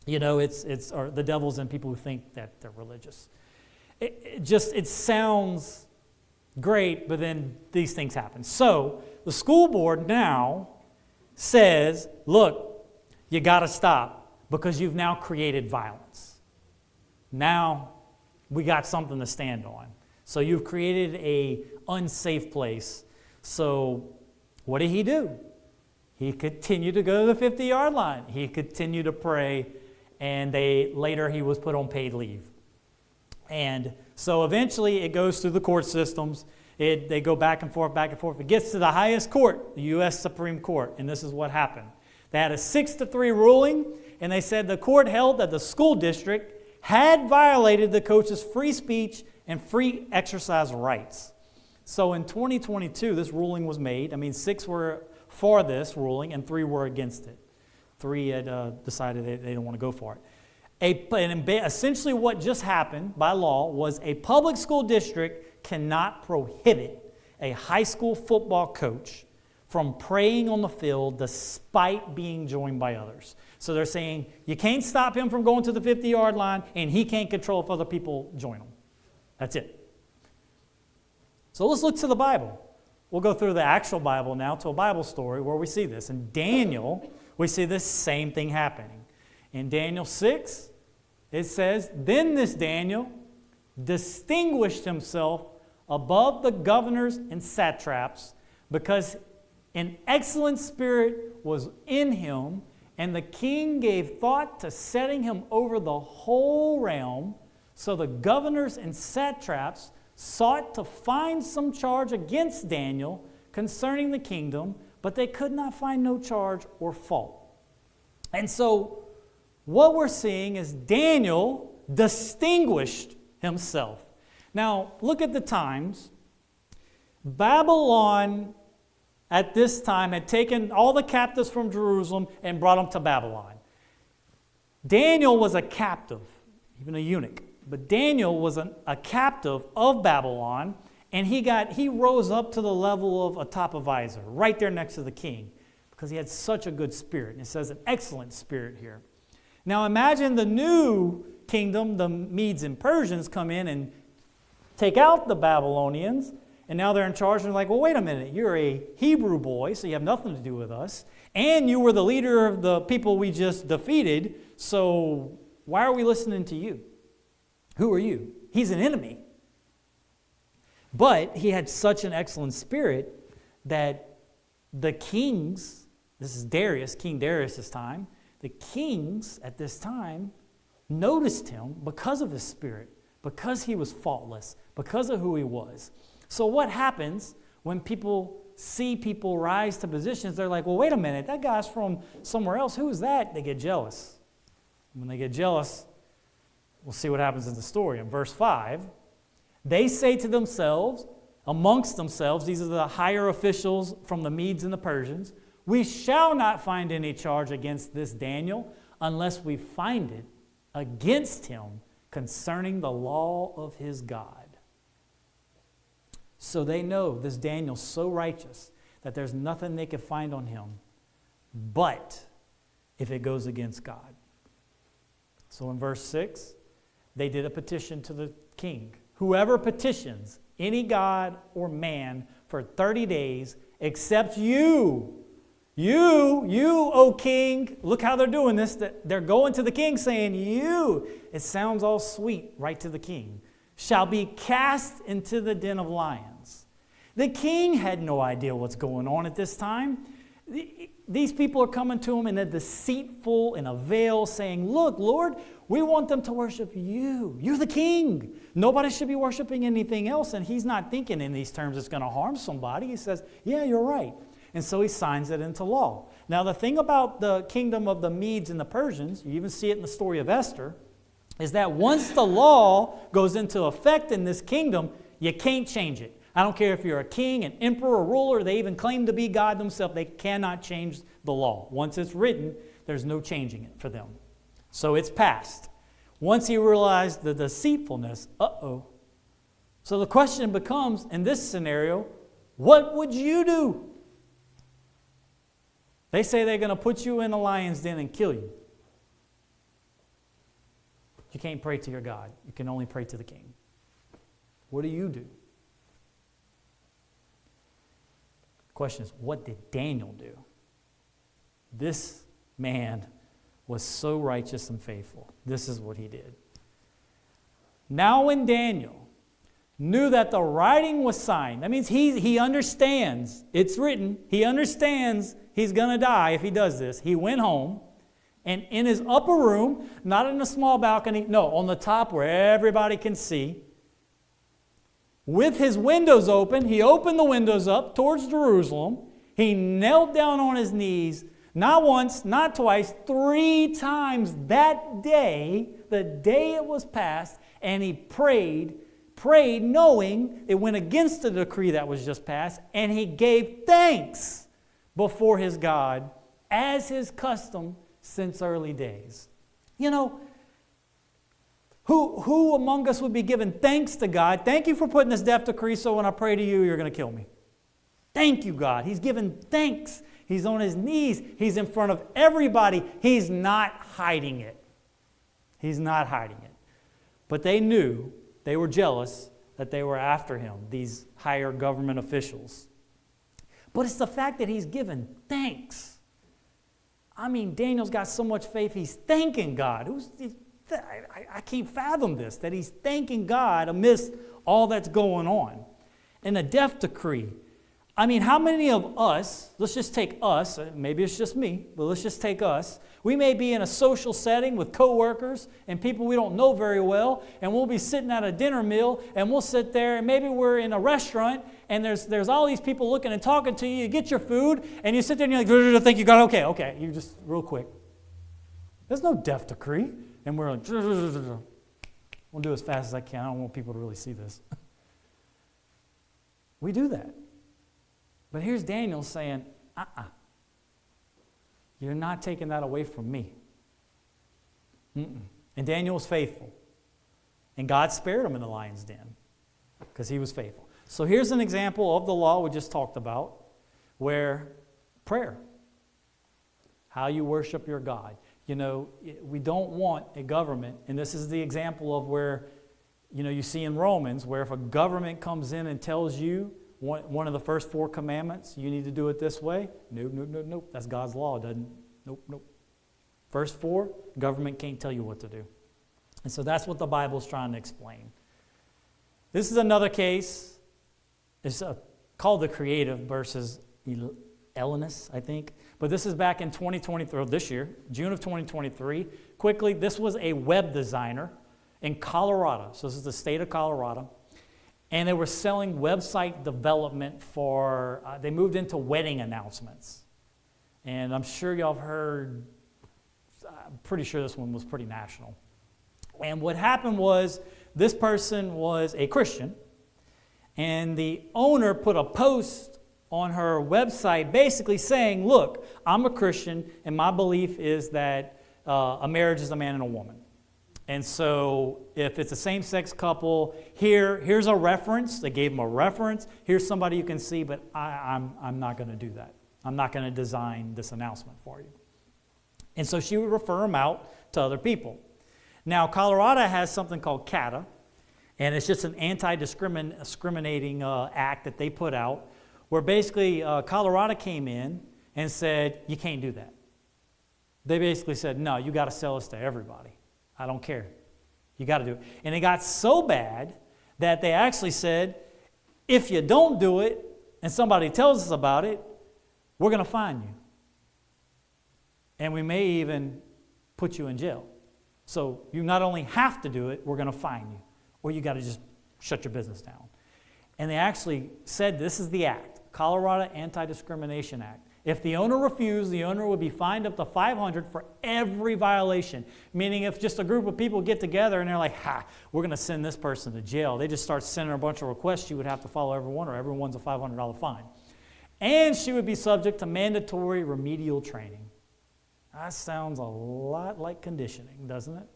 A: or the devil's in people who think that they're religious. It sounds great, but then these things happen. So the school board now says, look, you got to stop because you've now created violence. Now we got something to stand on. So you've created a unsafe place. So what did he do? He continued to go to the 50-yard line. He continued to pray, and later he was put on paid leave. And so eventually it goes through the court systems. They go back and forth, back and forth. It gets to the highest court, the U.S. Supreme Court, and this is what happened. They had a 6-3 ruling, and they said the court held that the school district had violated the coach's free speech and free exercise rights. So in 2022, this ruling was made. 6 were for this ruling, and 3 were against it. 3 had decided they didn't want to go for it. Essentially what just happened by law was a public school district cannot prohibit a high school football coach from praying on the field despite being joined by others. So they're saying you can't stop him from going to the 50-yard line, and he can't control if other people join him. That's it. So let's look to the Bible. We'll go through the actual Bible now to a Bible story where we see this. In Daniel, we see this same thing happening. In Daniel 6, it says, "Then this Daniel distinguished himself above the governors and satraps, because an excellent spirit was in him, and the king gave thought to setting him over the whole realm. So the governors and satraps sought to find some charge against Daniel concerning the kingdom, but they could not find no charge or fault." And so what we're seeing is Daniel distinguished himself. Now, look at the times. Babylon at this time had taken all the captives from Jerusalem and brought them to Babylon. Daniel was a captive, even a eunuch. But Daniel was a captive of Babylon, and he rose up to the level of a top advisor, right there next to the king, because he had such a good spirit. And it says an excellent spirit here. Now imagine the new kingdom, the Medes and Persians, come in and take out the Babylonians, and now they're in charge, and they're like, well, wait a minute, you're a Hebrew boy, so you have nothing to do with us, and you were the leader of the people we just defeated, so why are we listening to you? Who are you? He's an enemy. But he had such an excellent spirit that the kings, this is Darius, King Darius' time, the kings at this time noticed him because of his spirit, because he was faultless, because of who he was. So what happens when people see people rise to positions? They're like, well, wait a minute, that guy's from somewhere else. Who is that? They get jealous. When they get jealous, we'll see what happens in the story. In verse 5, they say to themselves, amongst themselves, these are the higher officials from the Medes and the Persians, "We shall not find any charge against this Daniel unless we find it against him concerning the law of his God." So they know this Daniel's so righteous that there's nothing they can find on him but if it goes against God. So in verse 6, they did a petition to the king. "Whoever petitions any god or man for 30 days, except you, O king," look how they're doing this. They're going to the king saying, "You," it sounds all sweet right to the king, "shall be cast into the den of lions." The king had no idea what's going on at this time. These people are coming to him in a deceitful, in a veil, saying, "Look, Lord, we want them to worship you. You're the king. Nobody should be worshiping anything else." And he's not thinking in these terms it's going to harm somebody. He says, "Yeah, you're right." And so he signs it into law. Now, the thing about the kingdom of the Medes and the Persians, you even see it in the story of Esther, is that once the law goes into effect in this kingdom, you can't change it. I don't care if you're a king, an emperor, a ruler, they even claim to be God themselves. They cannot change the law. Once it's written, there's no changing it for them. So it's passed. Once he realized the deceitfulness, So the question becomes, in this scenario, what would you do? They say they're going to put you in a lion's den and kill you. You can't pray to your God. You can only pray to the king. What do you do? The question is, what did Daniel do? This man was so righteous and faithful. This is what he did. Now when Daniel knew that the writing was signed, that means he understands, it's written, he understands he's going to die if he does this. He went home, and in his upper room, not in a small balcony, no, on the top where everybody can see, with his windows open, he opened the windows up towards Jerusalem. He knelt down on his knees, not once, not twice, 3 times that day, the day it was passed, and he prayed knowing it went against the decree that was just passed, and he gave thanks before his God as his custom since early days. You know, who among us would be giving thanks to God? Thank you for putting this death decree, so when I pray to you, you're going to kill me. Thank you, God. He's giving thanks. He's on his knees. He's in front of everybody. He's not hiding it. He's not hiding it. But they knew, they were jealous that they were after him, these higher government officials. But it's the fact that he's given thanks. I mean, Daniel's got so much faith, he's thanking God. I can't fathom this, that he's thanking God amidst all that's going on. And a death decree. I mean, how many of us, let's just take us, maybe it's just me, but let's just take us. We may be in a social setting with coworkers and people we don't know very well, and we'll be sitting at a dinner meal, and we'll sit there, and maybe we're in a restaurant, and there's all these people looking and talking to you. You get your food, and you sit there and you're like, think you got okay. You just, real quick. There's no death decree. And we're like, we'll do as fast as I can. I don't want people to really see this. We do that. But here's Daniel saying, you're not taking that away from me. And Daniel was faithful. And God spared him in the lion's den because he was faithful. So here's an example of the law we just talked about, where prayer, how you worship your God. You know, we don't want a government, and this is the example of where, you know, you see in Romans, where if a government comes in and tells you one of the first 4 commandments, you need to do it this way. Nope. That's God's law. Nope. First 4, government can't tell you what to do. And so that's what the Bible's trying to explain. This is another case. It's called the creative versus Ellenus, I think. But this is back in 2023, or this year, June of 2023. Quickly, this was a web designer in Colorado. So this is the state of Colorado. And they were selling website development for, they moved into wedding announcements. And I'm sure y'all have heard, I'm pretty sure this one was pretty national. And what happened was, this person was a Christian, and the owner put a post on her website basically saying, look, I'm a Christian, and my belief is that a marriage is a man and a woman. And so if it's a same-sex couple, here's a reference. They gave them a reference. Here's somebody you can see, but I'm not going to do that. I'm not going to design this announcement for you. And so she would refer them out to other people. Now, Colorado has something called CATA, and it's just an anti-discriminating act that they put out, where basically Colorado came in and said, you can't do that. They basically said, no, you got to sell this to everybody. I don't care. You got to do it. And it got so bad that they actually said, if you don't do it and somebody tells us about it, we're going to fine you. And we may even put you in jail. So you not only have to do it, we're going to fine you. Or you got to just shut your business down. And they actually said, this is the act, Colorado Anti-Discrimination Act. If the owner refused, the owner would be fined up to $500 for every violation. Meaning if just a group of people get together and they're like, we're going to send this person to jail. They just start sending a bunch of requests. You would have to follow everyone, or everyone's a $500 fine. And she would be subject to mandatory remedial training. That sounds a lot like conditioning, doesn't it?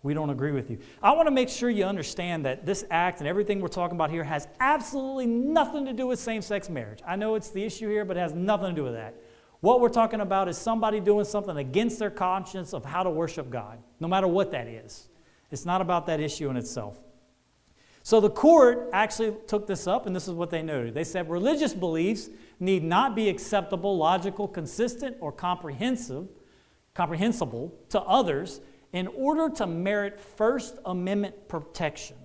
A: We don't agree with you. I want to make sure you understand that this act and everything we're talking about here has absolutely nothing to do with same-sex marriage. I know it's the issue here, but it has nothing to do with that. What we're talking about is somebody doing something against their conscience of how to worship God, no matter what that is. It's not about that issue in itself. So the court actually took this up, and this is what they noted. They said religious beliefs need not be acceptable, logical, consistent, or comprehensible to others in order to merit First Amendment protection.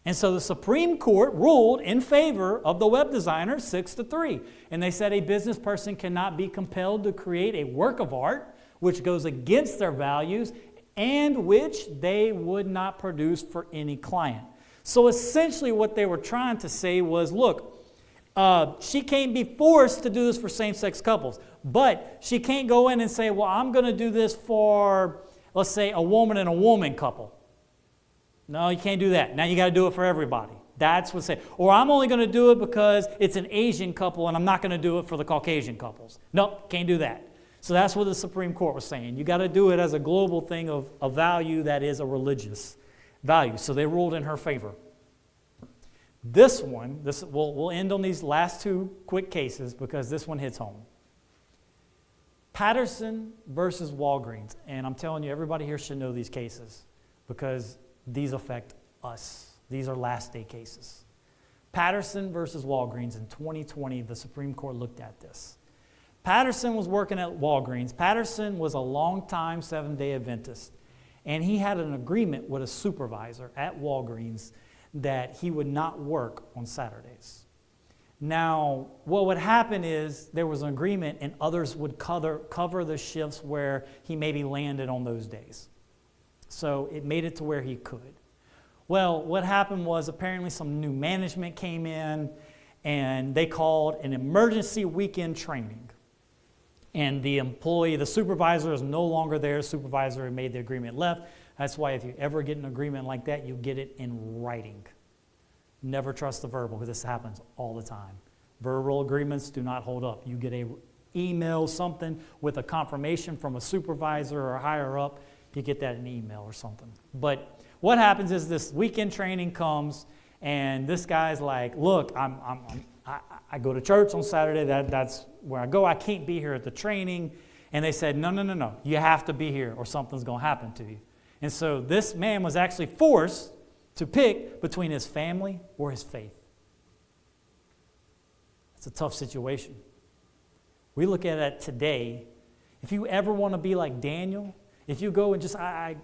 A: And so the Supreme Court ruled in favor of the web designer 6-3. And they said a business person cannot be compelled to create a work of art which goes against their values and which they would not produce for any client. So essentially what they were trying to say was, look, she can't be forced to do this for same-sex couples, but she can't go in and say, well, I'm going to do this for, let's say, a woman and a woman couple. No, you can't do that. Now you got to do it for everybody. That's what's saying. Or I'm only going to do it because it's an Asian couple and I'm not going to do it for the Caucasian couples. Nope, can't do that. So that's what the Supreme Court was saying. You got to do it as a global thing of a value that is a religious value. So they ruled in her favor. This one, we'll end on these last 2 quick cases because this one hits home. Patterson versus Walgreens. And I'm telling you, everybody here should know these cases because these affect us. These are last day cases. Patterson versus Walgreens in 2020, the Supreme Court looked at this. Patterson was working at Walgreens. Patterson was a long-time Seventh-day Adventist, and he had an agreement with a supervisor at Walgreens that he would not work on Saturdays. Now, what would happen is there was an agreement, and others would cover the shifts where he maybe landed on those days. So it made it to where he could. Well, what happened was apparently some new management came in, and they called an emergency weekend training. And the employee, the supervisor is no longer there. Supervisor had made the agreement, left. That's why if you ever get an agreement like that, you get it in writing. Never trust the verbal, because this happens all the time. Verbal agreements do not hold up. You get a email, something with a confirmation from a supervisor or higher up, you get that in email or something. But what happens is this weekend training comes, and this guy's like, look, I go to church on Saturday. That's where I go. I can't be here at the training. And they said, no. You have to be here or something's going to happen to you. And so this man was actually forced to pick between his family or his faith. It's a tough situation. We look at it today. If you ever want to be like Daniel, if you go and just, I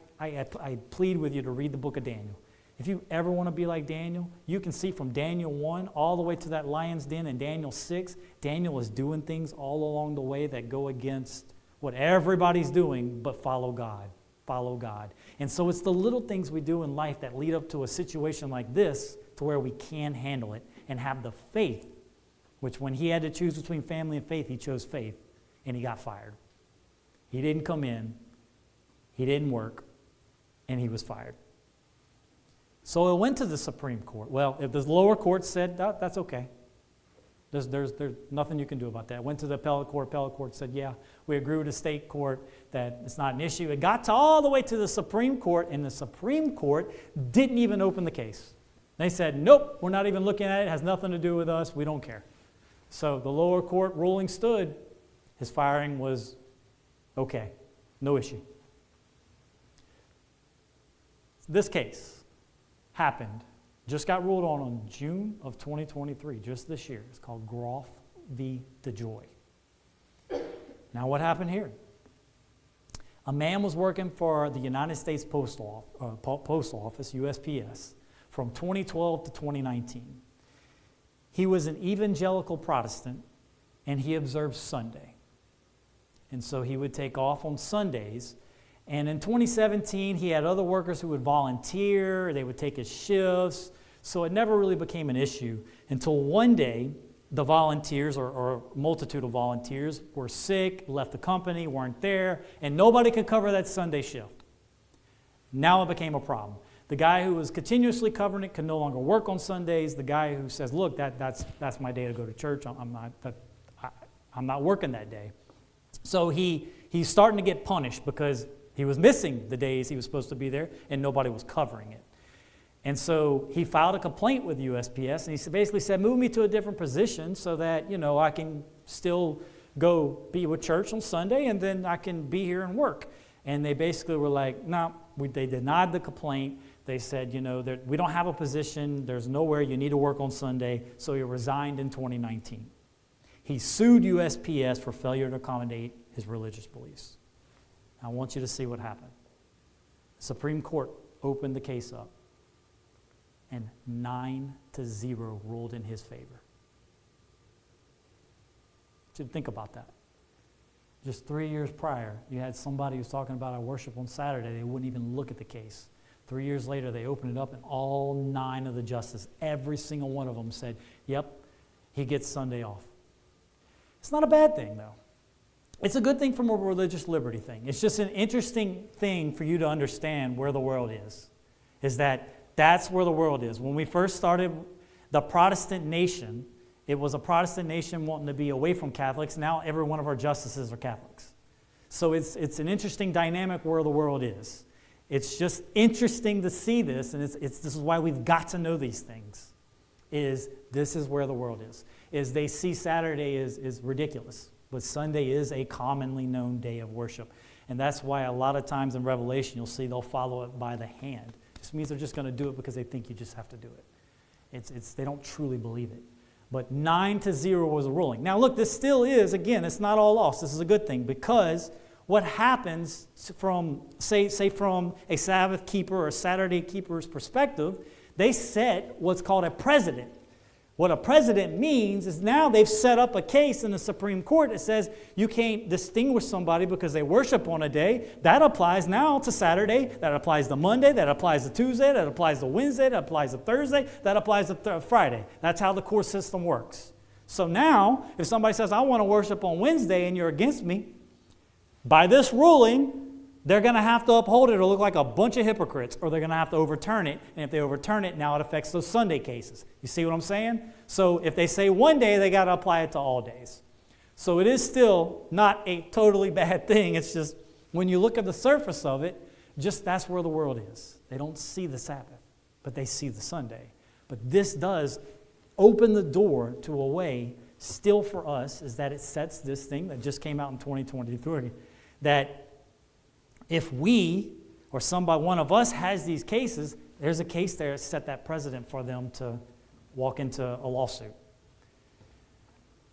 A: plead with you to read the book of Daniel. If you ever want to be like Daniel, you can see from Daniel 1 all the way to that lion's den in Daniel 6, Daniel is doing things all along the way that go against what everybody's doing, but follow God. Follow God. And so it's the little things we do in life that lead up to a situation like this to where we can handle it and have the faith, which when he had to choose between family and faith, he chose faith, and he got fired. He didn't come in, he didn't work, and he was fired. So it went to the Supreme Court. Well, if the lower court said, that's okay. There's nothing you can do about that. It went to the appellate court said, yeah, we agree with the state court that it's not an issue. It got to all the way to the Supreme Court, and the Supreme Court didn't even open the case. They said, nope, we're not even looking at it. It has nothing to do with us. We don't care. So the lower court ruling stood. His firing was okay. No issue. This case happened, just got ruled on June of 2023, just this year. It's called Groff v. DeJoy. Now what happened here? A man was working for the United States Postal Office, USPS, from 2012 to 2019. He was an evangelical Protestant, and he observed Sunday. And so he would take off on Sundays. And in 2017, he had other workers who would volunteer. They would take his shifts. So it never really became an issue until one day, the volunteers or multitude of volunteers were sick, left the company, weren't there, and nobody could cover that Sunday shift. Now it became a problem. The guy who was continuously covering it could no longer work on Sundays. The guy who says, look, that's my day to go to church. I'm not working that day. So he's starting to get punished because he was missing the days he was supposed to be there, and nobody was covering it. And so he filed a complaint with USPS, and he basically said, move me to a different position so that, I can still go be with church on Sunday, and then I can be here and work. And they basically were like, no, they denied the complaint. They said, we don't have a position. There's nowhere. You need to work on Sunday. So he resigned in 2019. He sued USPS for failure to accommodate his religious beliefs. I want you to see what happened. The Supreme Court opened the case up, and 9-0 ruled in his favor. You should think about that. Just 3 years prior, you had somebody who was talking about our worship on Saturday. They wouldn't even look at the case. 3 years later, they opened it up, and all 9 of the justices, every single one of them said, yep, he gets Sunday off. It's not a bad thing, though. It's a good thing from a religious liberty thing. It's just an interesting thing for you to understand where the world is that that's where the world is. When we first started the Protestant nation, it was a Protestant nation wanting to be away from Catholics. Now every one of our justices are Catholics. So it's an interesting dynamic where the world is. It's just interesting to see this, and this is why we've got to know these things, this is where the world is they see Saturday is ridiculous. But Sunday is a commonly known day of worship. And that's why a lot of times in Revelation, you'll see they'll follow it by the hand. It just means they're just going to do it because they think you just have to do it. They don't truly believe it. But 9-0 was a ruling. Now look, this still is, again, it's not all lost. This is a good thing, because what happens from, say from a Sabbath keeper or a Saturday keeper's perspective, they set what's called a precedent. What a precedent means is now they've set up a case in the Supreme Court that says you can't distinguish somebody because they worship on a day. That applies now to Saturday, that applies to Monday, that applies to Tuesday, that applies to Wednesday, that applies to Thursday, that applies to Friday. That's how the court system works. So now, if somebody says, I want to worship on Wednesday and you're against me, by this ruling, they're going to have to uphold it or look like a bunch of hypocrites, or they're going to have to overturn it. And if they overturn it, now it affects those Sunday cases. You see what I'm saying? So if they say one day, they got to apply it to all days. So it is still not a totally bad thing. It's just when you look at the surface of it, just that's where the world is. They don't see the Sabbath, but they see the Sunday. But this does open the door to a way still for us, is that it sets this thing that just came out in 2023, that if we or somebody, one of us has these cases, there's a case there that set that precedent for them to walk into a lawsuit.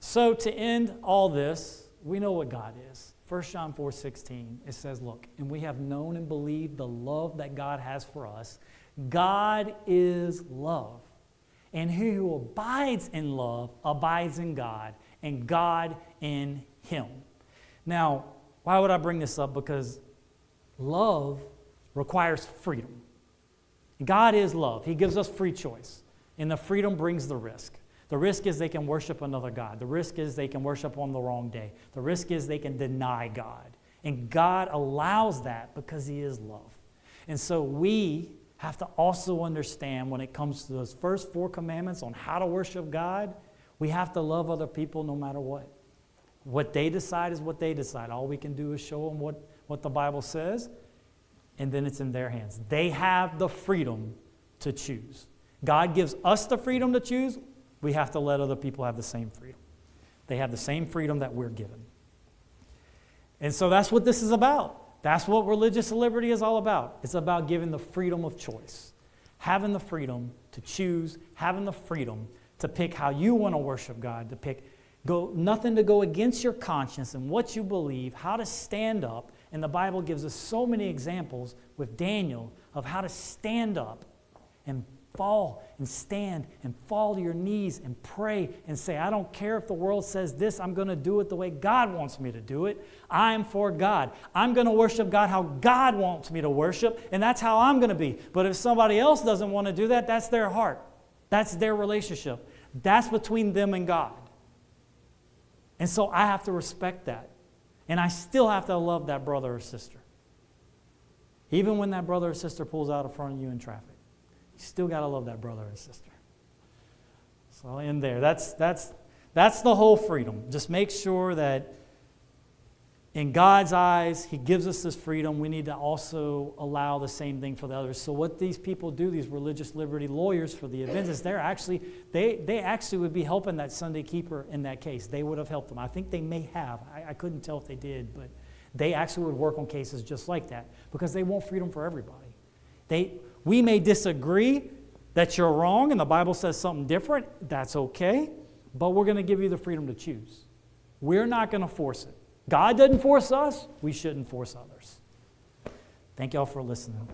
A: So to end all this, we know what God is. 1 John 4:16, it says, look, and we have known and believed the love that God has for us. God is love. And he who abides in love abides in God, and God in him. Now, why would I bring this up? Because love requires freedom. God is love. He gives us free choice. And the freedom brings the risk. The risk is they can worship another God. The risk is they can worship on the wrong day. The risk is they can deny God. And God allows that because he is love. And so we have to also understand when it comes to those first 4 commandments on how to worship God, we have to love other people no matter what. What they decide is what they decide. All we can do is show them what the Bible says, and then it's in their hands. They have the freedom to choose. God gives us the freedom to choose. We have to let other people have the same freedom. They have the same freedom that we're given. And so that's what this is about. That's what religious liberty is all about. It's about giving the freedom of choice, having the freedom to choose, having the freedom to pick how you want to worship God, to pick nothing to go against your conscience and what you believe, how to stand up. And the Bible gives us so many examples with Daniel of how to stand up and fall and stand and fall to your knees and pray and say, I don't care if the world says this, I'm going to do it the way God wants me to do it. I'm for God. I'm going to worship God how God wants me to worship, and that's how I'm going to be. But if somebody else doesn't want to do that, that's their heart. That's their relationship. That's between them and God. And so I have to respect that. And I still have to love that brother or sister. Even when that brother or sister pulls out in front of you in traffic. You still got to love that brother or sister. So I'll end there. That's the whole freedom. Just make sure that in God's eyes, he gives us this freedom. We need to also allow the same thing for the others. So what these people do, these religious liberty lawyers for the Adventists, they actually would be helping that Sunday keeper in that case. They would have helped them. I think they may have. I couldn't tell if they did, but they actually would work on cases just like that because they want freedom for everybody. We may disagree that you're wrong and the Bible says something different. That's okay, but we're going to give you the freedom to choose. We're not going to force it. God doesn't force us. We shouldn't force others. Thank y'all for listening.